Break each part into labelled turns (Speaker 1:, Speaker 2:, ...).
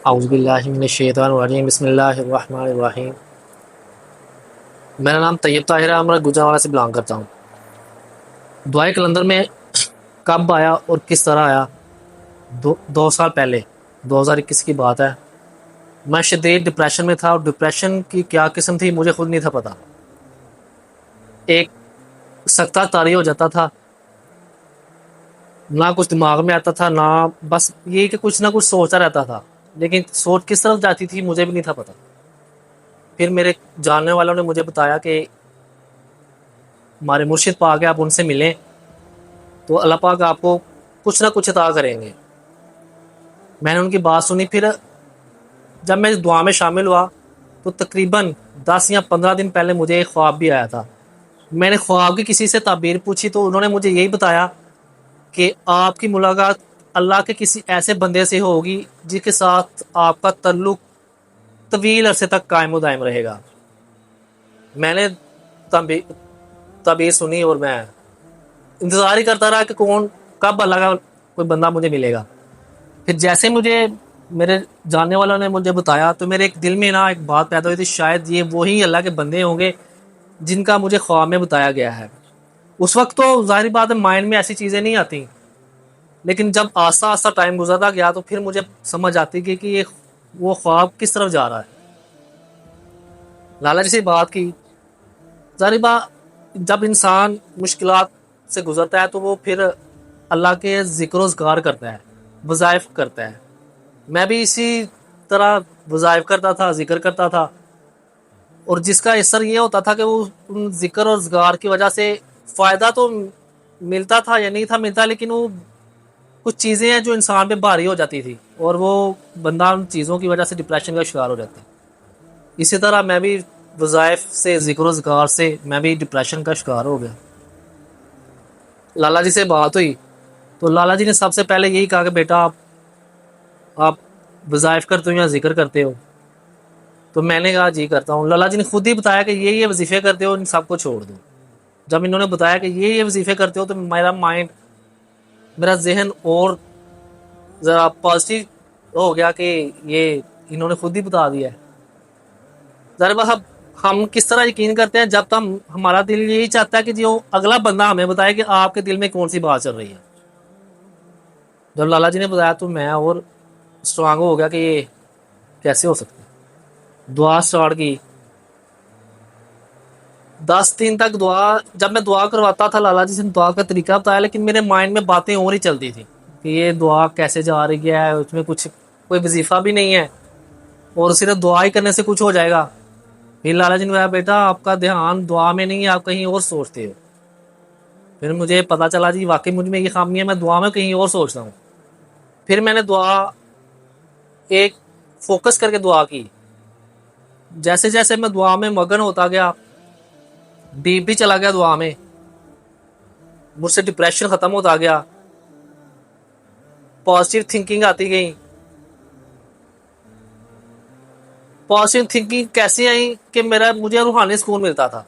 Speaker 1: औज़ुबिल्लाहि मिनश्शैतानिर्रजीम बिस्मिल्लाहिर्रहमानिर्रहीम। मेरा नाम तैयब ताहिर है, मैं गुजरांवाला से बिलोंग करता हूँ। दुआए कलंदर में कब आया और किस तरह आया? 2 साल पहले 2021 की बात है। मैं शदीद डिप्रेशन में था और डिप्रेशन की क्या किस्म थी मुझे खुद नहीं था पता। एक सख्ता तारी हो जाता था, ना कुछ दिमाग में आता था, ना बस ये कि कुछ ना कुछ सोचता रहता था, लेकिन सोच किस तरफ जाती थी मुझे भी नहीं था पता। फिर मेरे जानने वालों ने मुझे बताया कि हमारे मुर्शिद पाक है, आप उनसे मिलें तो अल्लाह पाक आपको कुछ ना कुछ अता करेंगे। मैंने उनकी बात सुनी। फिर जब मैं इस दुआ में शामिल हुआ तो तकरीबन 10 या 15 दिन पहले मुझे एक ख्वाब भी आया था। मैंने ख्वाब की किसी से ताबीर पूछी तो उन्होंने मुझे यही बताया कि आपकी मुलाकात अल्लाह के किसी ऐसे बंदे से होगी जिसके साथ आपका तल्लुक तवील अरसे तक कायम व दायम रहेगा। मैंने तबी तबीर सुनी और मैं इंतज़ार ही करता रहा कि कौन कब अल्लाह का कोई बंदा मुझे मिलेगा। फिर जैसे मुझे मेरे जानने वालों ने मुझे बताया तो मेरे एक दिल में ना एक बात पैदा हुई थी, शायद ये वही अल्लाह के बंदे होंगे जिनका मुझे ख्वाब में बताया गया है। उस वक्त तो ज़ाहिर बात है माइंड में ऐसी चीज़ें नहीं आती, लेकिन जब आस्ता आस्ता टाइम गुजरता गया तो फिर मुझे समझ आती गई कि ये वो ख्वाब किस तरफ जा रहा है। लाला जी से बात की। ज़ाहिर बात जब इंसान मुश्किलात से गुजरता है तो वो फिर अल्लाह के ज़िक्र ज़कार करता है, वज़ाइफ करता है। मैं भी इसी तरह वज़ाइफ करता था, ज़िक्र करता था, और जिसका असर ये होता था कि वो उन ज़िक्र और ज़कार की वजह से फ़ायदा तो मिलता था या नहीं था मिलता, लेकिन वो कुछ चीज़ें हैं जो इंसान पे भारी हो जाती थी और वो बंदा उन चीज़ों की वजह से डिप्रेशन का शिकार हो जाता है। इसी तरह मैं भी वज़ाइफ से, ज़िक्र ज़कार से मैं भी डिप्रेशन का शिकार हो गया। लाला जी से बात हुई तो लाला जी ने सबसे पहले यही कहा कि बेटा आप वज़ाइफ करते हो या ज़िक्र करते हो? तो मैंने कहा जी करता हूँ। लाला जी ने खुद ही बताया कि ये वजीफ़े करते हो, इन सबको छोड़ दो। जब इन्होंने बताया कि ये वजीफ़े करते हो तो मेरा माइंड, मेरा जहन और ज़रा पॉजिटिव हो गया कि ये इन्होंने खुद ही बता दिया है। ज़रा बस हम किस तरह यकीन करते हैं, जब तक हमारा दिल यही चाहता है कि जो अगला बंदा हमें बताए कि आपके दिल में कौन सी बात चल रही है। जब लाला जी ने बताया तो मैं और स्ट्रांग हो गया कि ये कैसे हो सकता है। दुआ स्टार्ट की। 10 दिन तक दुआ, जब मैं दुआ करवाता था लाला जी से दुआ का तरीका बताया, लेकिन मेरे माइंड में बातें और ही चलती थी कि ये दुआ कैसे जा रही है, उसमें कुछ कोई वजीफा भी नहीं है और सिर्फ दुआ ही करने से कुछ हो जाएगा। फिर लाला जी ने कहा बेटा आपका ध्यान दुआ में नहीं है, आप कहीं और सोचते हो। फिर मुझे पता चला जी वाकई मुझ में ये खामी है, मैं दुआ में कहीं और सोचता हूँ। फिर मैंने दुआ एक फोकस करके दुआ की। जैसे जैसे मैं दुआ में मगन होता गया, डीप भी चला गया दुआ में, मुझसे डिप्रेशन खत्म होता गया, पॉजिटिव थिंकिंग आती गई। पॉजिटिव थिंकिंग कैसे आई कि मुझे रूहानी सुकून मिलता था।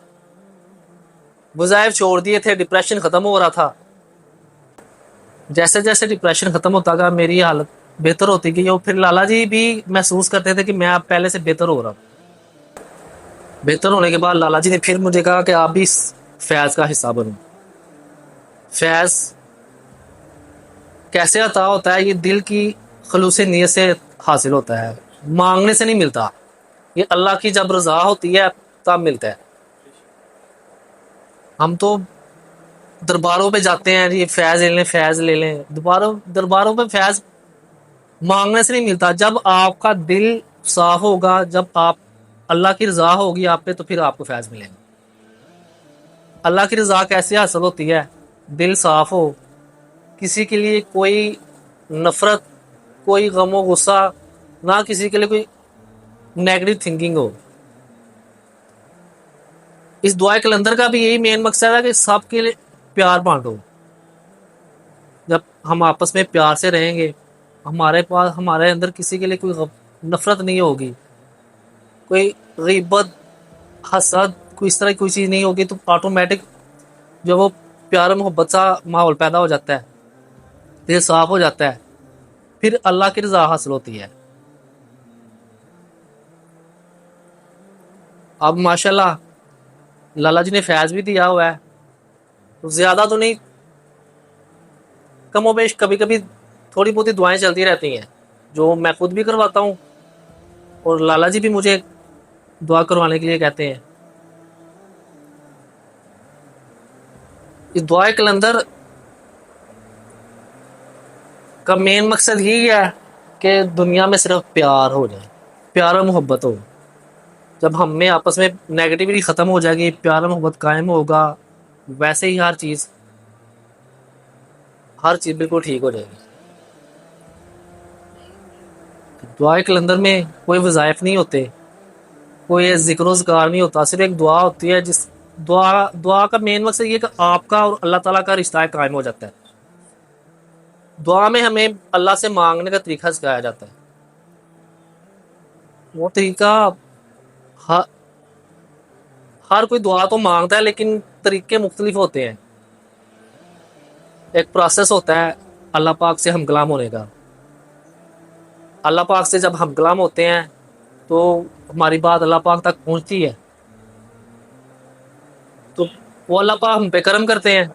Speaker 1: वज़ाइफ छोड़ दिए थे, डिप्रेशन खत्म हो रहा था। जैसे जैसे डिप्रेशन खत्म होता गया मेरी हालत बेहतर होती गई और फिर लाला जी भी महसूस करते थे कि मैं अब पहले से बेहतर हो रहा हूँ। बेहतर होने के बाद लाला जी ने फिर मुझे कहा कि आप भी इस फैज़ का हिस्सा बनो। फैज़ कैसे अता होता है? ये दिल की खलूस नीयत से हासिल होता है, मांगने से नहीं मिलता। ये अल्लाह की जब रज़ा होती है तब मिलता है। हम तो दरबारों पे जाते हैं, ये फैज़ ले लें, फैज़ ले लें। दरबारों पे फैज़ मांगने से नहीं मिलता। जब आपका दिल साफ होगा, जब आप अल्लाह की रज़ा होगी आप पे, तो फिर आपको फैज़ मिलेगा। अल्लाह की रज़ा कैसे हासिल होती है? दिल साफ हो, किसी के लिए कोई नफरत, कोई गम गुस्सा ना, किसी के लिए कोई नेगेटिव थिंकिंग हो। इस दुआ कलंदर का भी यही मेन मकसद है कि सबके लिए प्यार बांटो। जब हम आपस में प्यार से रहेंगे, हमारे अंदर किसी के लिए कोई नफरत नहीं होगी, कोई गीबत, हसद, कोई इस तरह की कोई चीज़ नहीं होगी, तो ऑटोमेटिक जो वो प्यार मोहब्बत सा माहौल पैदा हो जाता है। दिल साफ हो जाता है, फिर अल्लाह की रजा हासिल होती है। अब माशाल्लाह लाला जी ने फैज भी दिया हुआ है, तो ज्यादा तो नहीं, कमोबेश कभी कभी थोड़ी बहुत दुआएं चलती रहती हैं, जो मैं खुद भी करवाता हूँ और लाला जी भी मुझे दुआ करवाने के लिए कहते हैं। इस दुआ कलंदर का मेन मकसद यही है कि दुनिया में सिर्फ प्यार हो जाए, प्यार और मोहब्बत हो। जब हम में आपस में नेगेटिविटी ख़त्म हो जाएगी, प्यार और मोहब्बत कायम होगा, वैसे ही हर चीज़ बिल्कुल ठीक हो जाएगी। दुआ कलंदर में कोई वज़ाइफ नहीं होते, कोई ज़िक्र-ओ-ज़कार नहीं होता, सिर्फ एक दुआ होती है। जिस दुआ दुआ का मेन मकसद ये है कि आपका और अल्लाह ताला का रिश्ता कायम हो जाता है। दुआ में हमें अल्लाह से मांगने का तरीका सिखाया जाता है। वो तरीका हर हर कोई दुआ तो मांगता है, लेकिन तरीके मुख्तलिफ होते हैं। एक प्रोसेस होता है अल्लाह पाक से हमकलाम होने का। अल्लाह पाक से जब हमकलाम होते हैं तो हमारी बात अल्लाह पाक तक पहुंचती है, तो वो अल्लाह पाक हम पे करम करते हैं।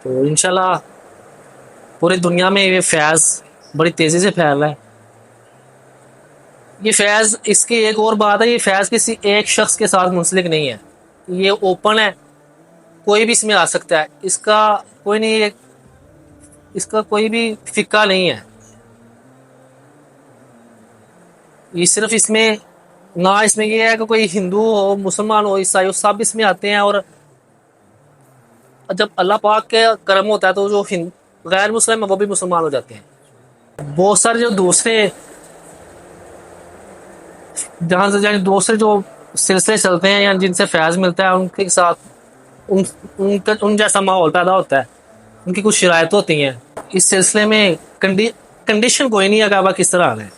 Speaker 1: तो इंशाल्लाह पूरी दुनिया में ये फैज़ बड़ी तेज़ी से फैल रहा है। ये फैज़, इसकी एक और बात है, ये फैज़ किसी एक शख्स के साथ मुंसलिक नहीं है, ये ओपन है, कोई भी इसमें आ सकता है। इसका कोई भी फिक्का नहीं है। ये सिर्फ इसमें ना, इसमें ये है कि कोई हिंदू हो, मुसलमान हो, ईसाई हो, सब इसमें आते हैं। और जब अल्लाह पाक के करम होता है तो जो गैर मुस्लिम है वो भी मुसलमान हो जाते हैं। बहुत सारे जो दूसरे, जहाँ से जाने दूसरे जो सिलसिले चलते हैं या जिनसे फैज़ मिलता है, उनके साथ उन जैसा माहौल पैदा होता है, उनकी कुछ शरायत होती हैं। इस सिलसिले में कंडीशन कोई नहीं है कि अब किस तरह आना है।